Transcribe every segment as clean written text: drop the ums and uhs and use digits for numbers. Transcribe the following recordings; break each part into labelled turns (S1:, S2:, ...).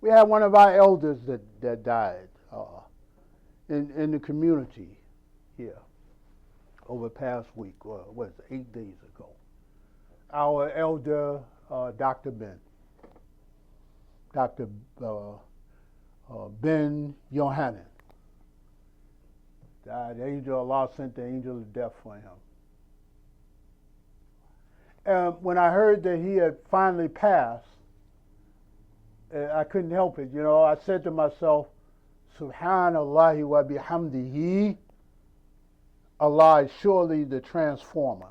S1: We had one of our elders that died in the community here over the past week, or what is it, 8 days ago. Our elder, Dr. Dr. Ben-Jochannan. The angel of Allah sent the angel of death for him. And when I heard that he had finally passed, I couldn't help it. You know, I said to myself, Subhanallah wa bihamdihi, Allah is surely the transformer.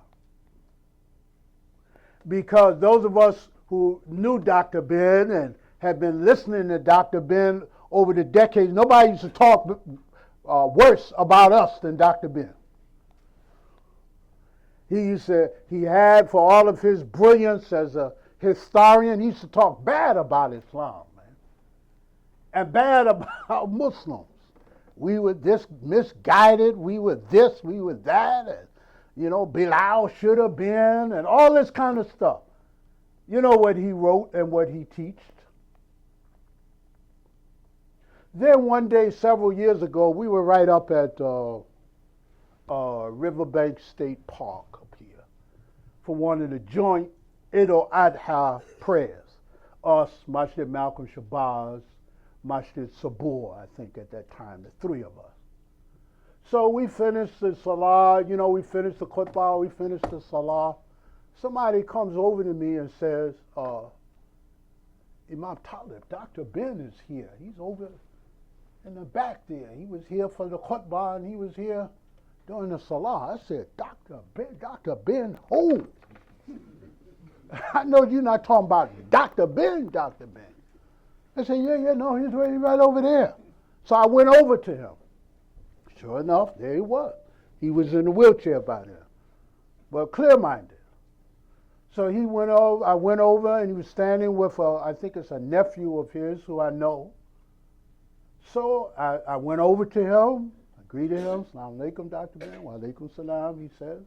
S1: Because those of us who knew Dr. Ben and had been listening to Dr. Ben over the decades, nobody used to talk worse about us than Dr. Ben. He had, for all of his brilliance as a historian, he used to talk bad about Islam, man, and bad about Muslims. We were this misguided, we were this, we were that, and, you know, Bilal should have been, and all this kind of stuff. You know what he wrote and what he taught. Then one day, several years ago, we were right up at Riverbank State Park up here for one of the joint Eid al-Adha prayers. Us, Masjid Malcolm Shabazz, Masjid Sabur, I think at that time, the three of us. So we finished the salah, you know, we finished the khutbah, we finished the salah. Somebody comes over to me and says, Imam Talib, Dr. Ben is here. He's over in the back there. He was here for the khutbah and he was here during the salah. I said, Dr. Ben, oh. I know you're not talking about Dr. Ben. I said, yeah, no, he's right over there. So I went over to him. Sure enough, there he was. He was in a wheelchair by then, but clear-minded. So I went over and he was standing with, I think it's a nephew of his who I know. So I went over to him, I greeted him, Assalamu alaikum, Dr. Ben, wa alaikum salam, he says.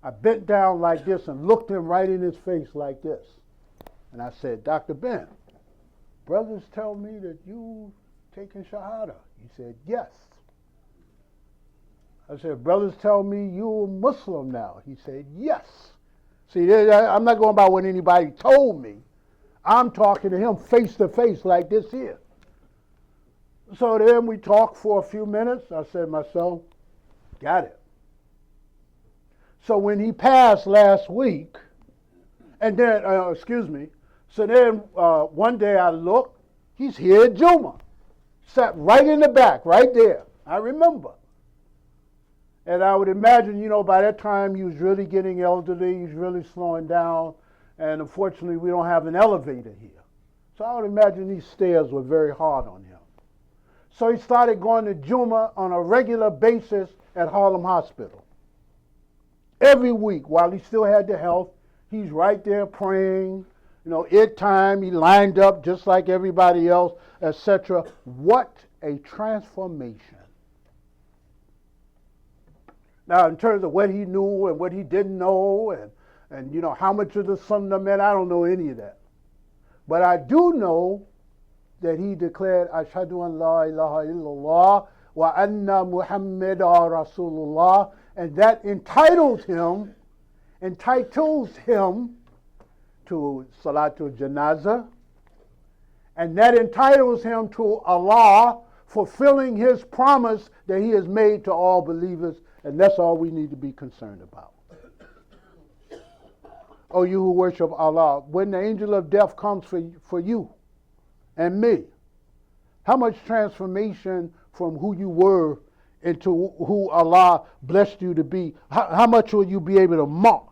S1: I bent down like this and looked him right in his face like this. And I said, Dr. Ben, brothers tell me that you taking Shahada. He said, yes. I said, brothers tell me you're a Muslim now. He said, yes. See, I'm not going by what anybody told me. I'm talking to him face to face like this here. So then we talked for a few minutes. I said to myself, got it. So when he passed last week, and then, so then one day I looked, he's here at Juma. Sat right in the back, right there. I remember. And I would imagine, you know, by that time he was really getting elderly, he was really slowing down, and unfortunately we don't have an elevator here. So I would imagine these stairs were very hard on him. So he started going to Juma on a regular basis at Harlem Hospital. Every week, while he still had the health, he's right there praying. You know, Eid time, he lined up just like everybody else, etc. What a transformation. Now, in terms of what he knew and what he didn't know, and you know, how much of the Sunnah meant, I don't know any of that. But I do know that he declared, Ashhadu an la ilaha illallah wa anna Muhammadan Rasulullah, and that entitles him to Salatul Janazah, and that entitles him to Allah fulfilling his promise that he has made to all believers, and that's all we need to be concerned about. Oh, you who worship Allah, when the angel of death comes for you and me, how much transformation from who you were into who Allah blessed you to be, how much will you be able to mark